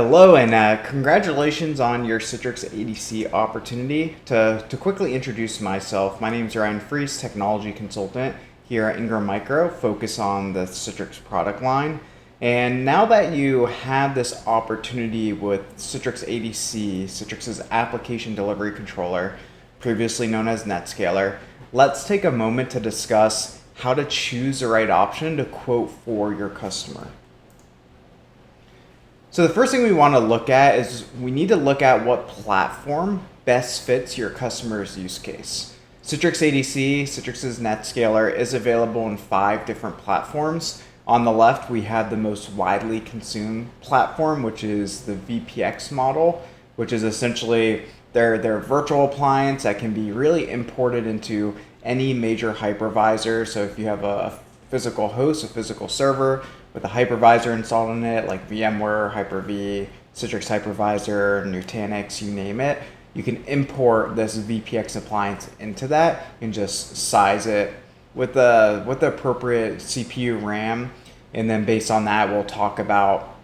Hello, and congratulations on your Citrix ADC opportunity. To quickly introduce myself, my name is Ryan Freese, technology consultant here at Ingram Micro, focus on the Citrix product line. And now that you have this opportunity with Citrix ADC, Citrix's application delivery controller, previously known as NetScaler, let's take a moment to discuss how to choose the right option to quote for your customer. So the first thing we want to look at is we need to look at what platform best fits your customer's use case. Citrix ADC, Citrix's NetScaler, is available in 5 different platforms. On the left, we have the most widely consumed platform, which is the VPX model, which is essentially their virtual appliance that can be really imported into any major hypervisor. So if you have a physical host, a physical server with a hypervisor installed in it, like VMware, Hyper-V, Citrix Hypervisor, Nutanix, you name it, you can import this VPX appliance into that and just size it with the appropriate CPU RAM. And then based on that, we'll talk about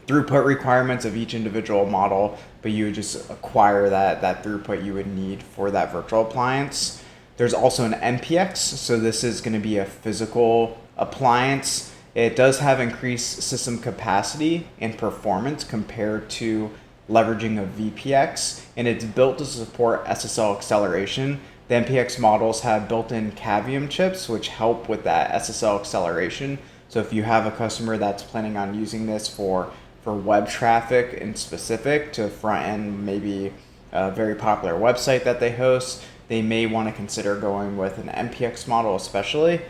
throughput requirements of each individual model, but you would just acquire that throughput you would need for that virtual appliance. There's also an MPX, so this is going to be a physical appliance. It does have increased system capacity and performance compared to leveraging a VPX, and it's built to support SSL acceleration. The MPX models have built-in Cavium chips, which help with that SSL acceleration. So if you have a customer that's planning on using this for web traffic in specific to front end, maybe a very popular website that they host, they may want to consider going with an MPX model especially.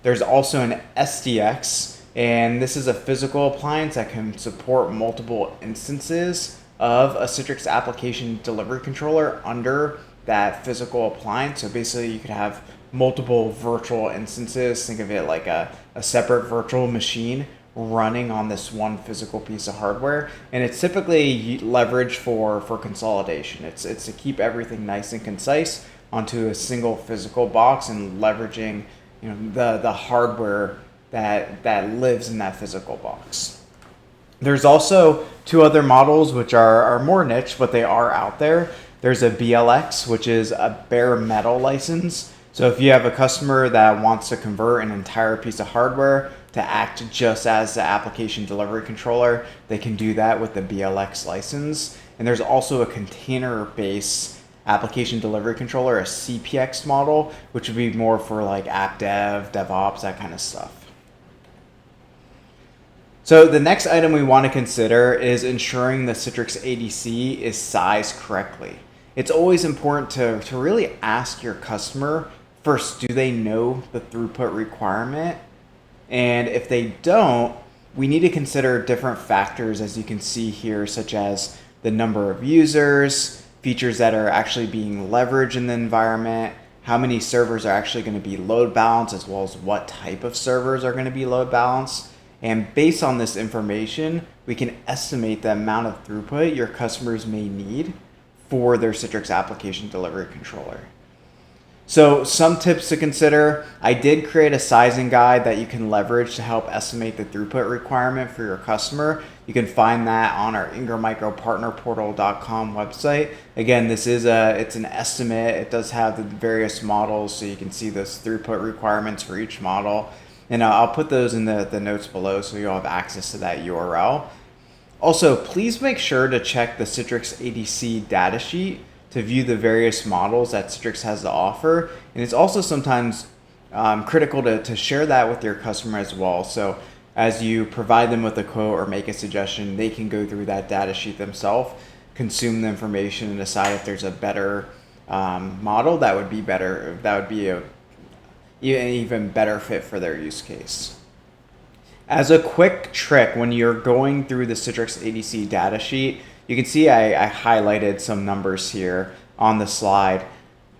There's also an SDX, and this is a physical appliance that can support multiple instances of a Citrix application delivery controller under that physical appliance. So basically you could have multiple virtual instances. Think of it like a separate virtual machine running on this one physical piece of hardware. And it's typically leveraged for consolidation. It's to keep everything nice and concise onto a single physical box and leveraging the hardware that lives in that physical box. There's also 2 other models which are more niche, but they are out there. There's a BLX, which is a bare metal license. So if you have a customer that wants to convert an entire piece of hardware to act just as the application delivery controller, they can do that with the BLX license. And there's also a container-based application delivery controller, a CPX model, which would be more for like app dev, DevOps, that kind of stuff. So the next item we want to consider is ensuring the Citrix ADC is sized correctly. It's always important to really ask your customer first, do they know the throughput requirement? And if they don't, we need to consider different factors, as you can see here, such as the number of users, features that are actually being leveraged in the environment, how many servers are actually going to be load balanced, as well as what type of servers are going to be load balanced. And based on this information, we can estimate the amount of throughput your customers may need for their Citrix application delivery controller. So some tips to consider. I did create a sizing guide that you can leverage to help estimate the throughput requirement for your customer. You can find that on our Ingram Micro partnerportal.com website. Again, it's an estimate. It does have the various models, so you can see those throughput requirements for each model. And I'll put those in the notes below so you'll have access to that URL. Also, please make sure to check the Citrix ADC datasheet to view the various models that Citrix has to offer. And it's also sometimes critical to share that with your customer as well. So as you provide them with a quote or make a suggestion, they can go through that datasheet themselves, consume the information, and decide if there's a better model that would be better, that would be an even better fit for their use case. As a quick trick, when you're going through the Citrix ADC datasheet, you can see I highlighted some numbers here on the slide.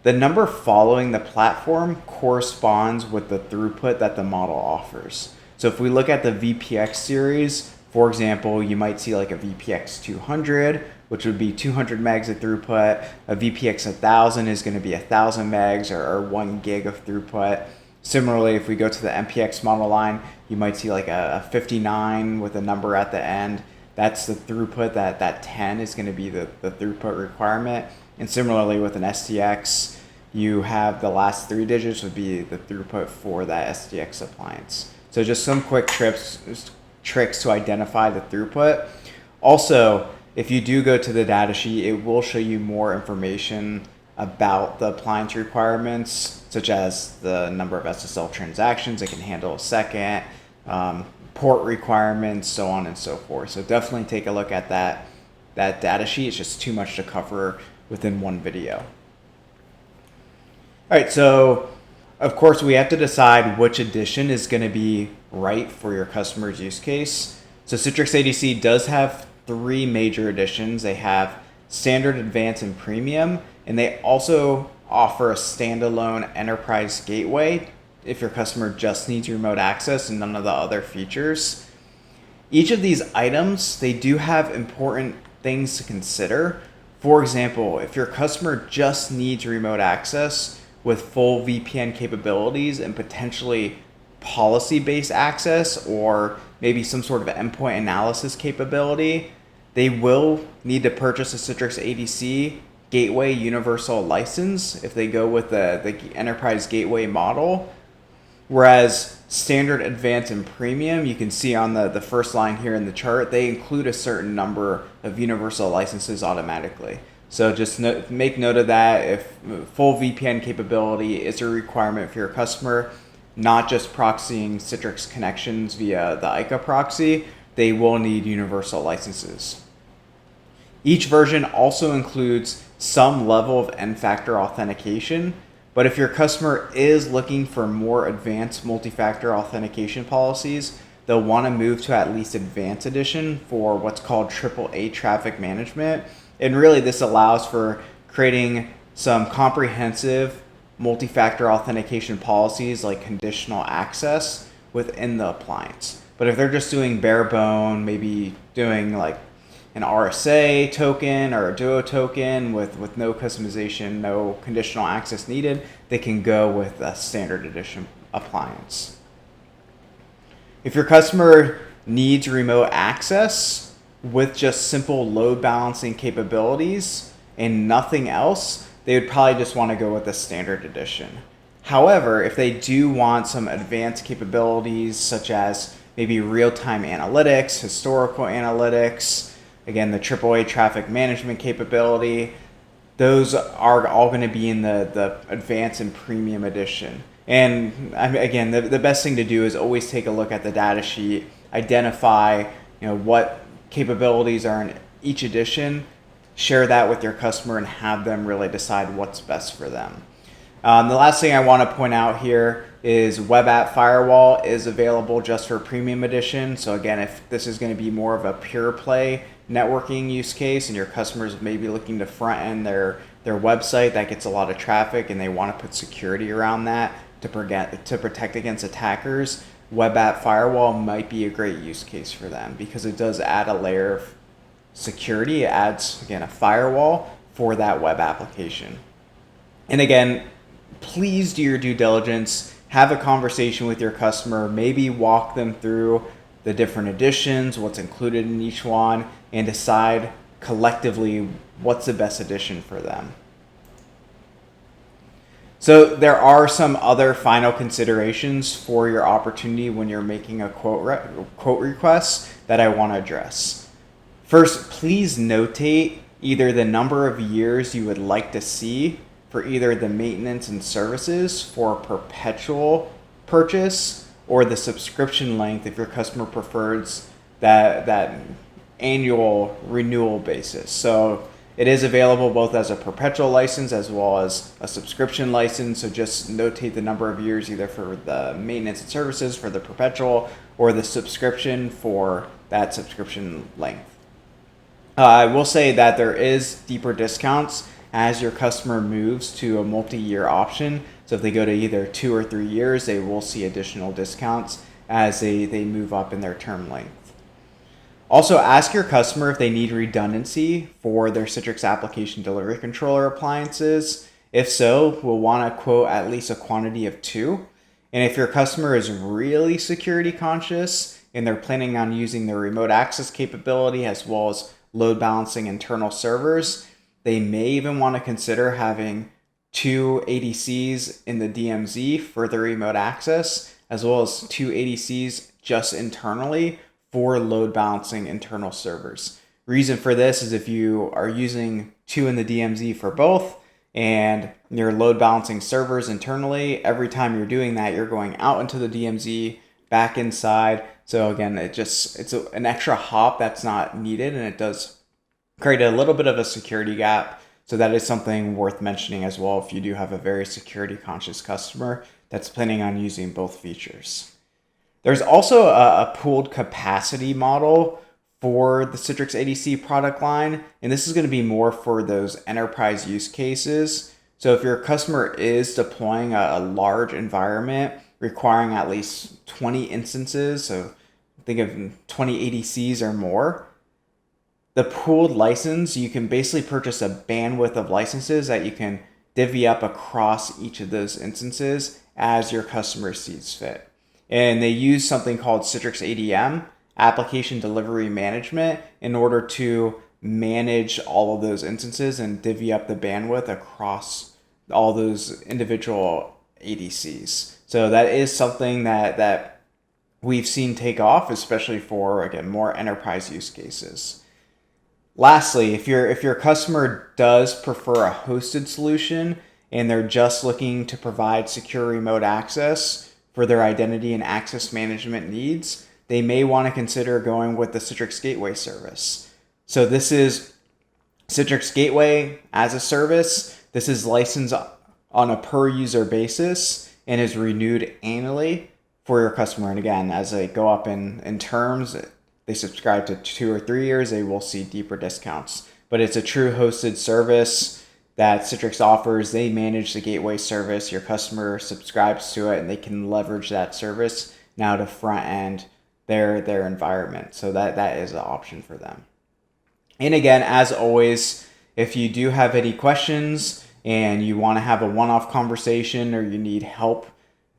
The number following the platform corresponds with the throughput that the model offers. So if we look at the VPX series, for example, you might see like a VPX 200, which would be 200 megs of throughput. A VPX 1000 is going to be 1000 megs or 1 gig of throughput. Similarly, if we go to the MPX model line, you might see like a 59 with a number at the end. that's the throughput, that 10 is going to be the throughput requirement. And similarly with an SDX, you have the last 3 digits would be the throughput for that SDX appliance. So just some quick tricks to identify the throughput. Also, if you do go to the datasheet, it will show you more information about the appliance requirements, such as the number of SSL transactions it can handle a second, port requirements, so on and so forth. So definitely take a look at that datasheet. It's just too much to cover within one video. All right, so of course we have to decide which edition is going to be right for your customer's use case. So Citrix ADC does have 3 major editions. They have Standard, Advanced, and Premium, and they also offer a standalone enterprise gateway if your customer just needs remote access and none of the other features. Each of these items, they do have important things to consider. For example, if your customer just needs remote access with full VPN capabilities and potentially policy-based access or maybe some sort of endpoint analysis capability, they will need to purchase a Citrix ADC Gateway Universal License if they go with the Enterprise Gateway model. Whereas Standard, Advanced, and Premium, you can see on the first line here in the chart, they include a certain number of universal licenses automatically. So just make note of that. If full VPN capability is a requirement for your customer, not just proxying Citrix connections via the ICA proxy, they will need universal licenses. Each version also includes some level of N-factor authentication, but if your customer is looking for more advanced multi-factor authentication policies, they'll want to move to at least Advanced Edition for what's called AAA traffic management. And really this allows for creating some comprehensive multi-factor authentication policies like conditional access within the appliance. But if they're just doing bare bone, maybe doing like an RSA token or a Duo token with no customization, no conditional access needed, they can go with a Standard Edition appliance. If your customer needs remote access with just simple load balancing capabilities and nothing else, they would probably just want to go with the Standard Edition. However, if they do want some advanced capabilities such as maybe real-time analytics, historical analytics, again, the AAA traffic management capability, those are all going to be in the Advanced and Premium Edition. And again, the best thing to do is always take a look at the data sheet, identify what capabilities are in each edition, share that with your customer, and have them really decide what's best for them. The last thing I want to point out here is Web App Firewall is available just for Premium Edition. So again, if this is going to be more of a pure play networking use case and your customers may be looking to front end their website that gets a lot of traffic and they want to put security around that to protect against attackers, Web App Firewall might be a great use case for them because it does add a layer of security. It adds, again, a firewall for that web application. And again, please do your due diligence, have a conversation with your customer, maybe walk them through the different editions, what's included in each one, and decide collectively what's the best edition for them. So there are some other final considerations for your opportunity when you're making a quote request that I want to address. First, please notate either the number of years you would like to see for either the maintenance and services for a perpetual purchase or the subscription length if your customer prefers that annual renewal basis. So it is available both as a perpetual license as well as a subscription license. So just notate the number of years either for the maintenance and services for the perpetual or the subscription for that subscription length. I will say that there is deeper discounts as your customer moves to a multi-year option. So if they go to either 2 or 3 years, they will see additional discounts as they move up in their term length. Also, ask your customer if they need redundancy for their Citrix Application Delivery Controller appliances. If so, we'll want to quote at least a quantity of 2. And if your customer is really security conscious and they're planning on using their remote access capability as well as load balancing internal servers, they may even want to consider having 2 ADCs in the DMZ for the remote access, as well as 2 ADCs just internally for load balancing internal servers. Reason for this is if you are using 2 in the DMZ for both and you're load balancing servers internally, every time you're doing that, you're going out into the DMZ, back inside. So again, it's an extra hop that's not needed, and it does create a little bit of a security gap. So that is something worth mentioning as well if you do have a very security conscious customer that's planning on using both features. There's also a pooled capacity model for the Citrix ADC product line, and this is going to be more for those enterprise use cases. So if your customer is deploying a large environment requiring at least 20 instances, so think of 20 ADCs or more, the pooled license, you can basically purchase a bandwidth of licenses that you can divvy up across each of those instances as your customer sees fit. And they use something called Citrix ADM, Application Delivery Management, in order to manage all of those instances and divvy up the bandwidth across all those individual ADCs. So that is something that we've seen take off, especially for, again, more enterprise use cases. Lastly, if your customer does prefer a hosted solution and they're just looking to provide secure remote access for their identity and access management needs, they may want to consider going with the Citrix Gateway service. So this is Citrix Gateway as a service. This is licensed on a per user basis and is renewed annually for your customer. And again, as they go up in terms, they subscribe to 2 or 3 years, they will see deeper discounts. But it's a true hosted service that Citrix offers. They manage the gateway service. Your customer subscribes to it, and they can leverage that service now to front end their environment. So that is an option for them. And again, as always, if you do have any questions and you want to have a one-off conversation or you need help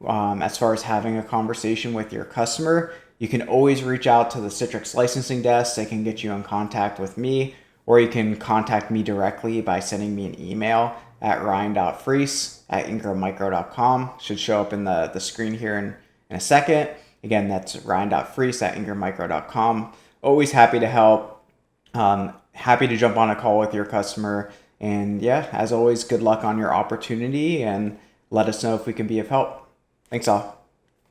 as far as having a conversation with your customer, you can always reach out to the Citrix licensing desk. They can get you in contact with me, or you can contact me directly by sending me an email at ryan.freese@ingrammicro.com. Should show up in the screen here in a second. Again, that's ryan.freese@ingrammicro.com. Always happy to help. Happy to jump on a call with your customer. And yeah, as always, good luck on your opportunity, and let us know if we can be of help. Thanks all.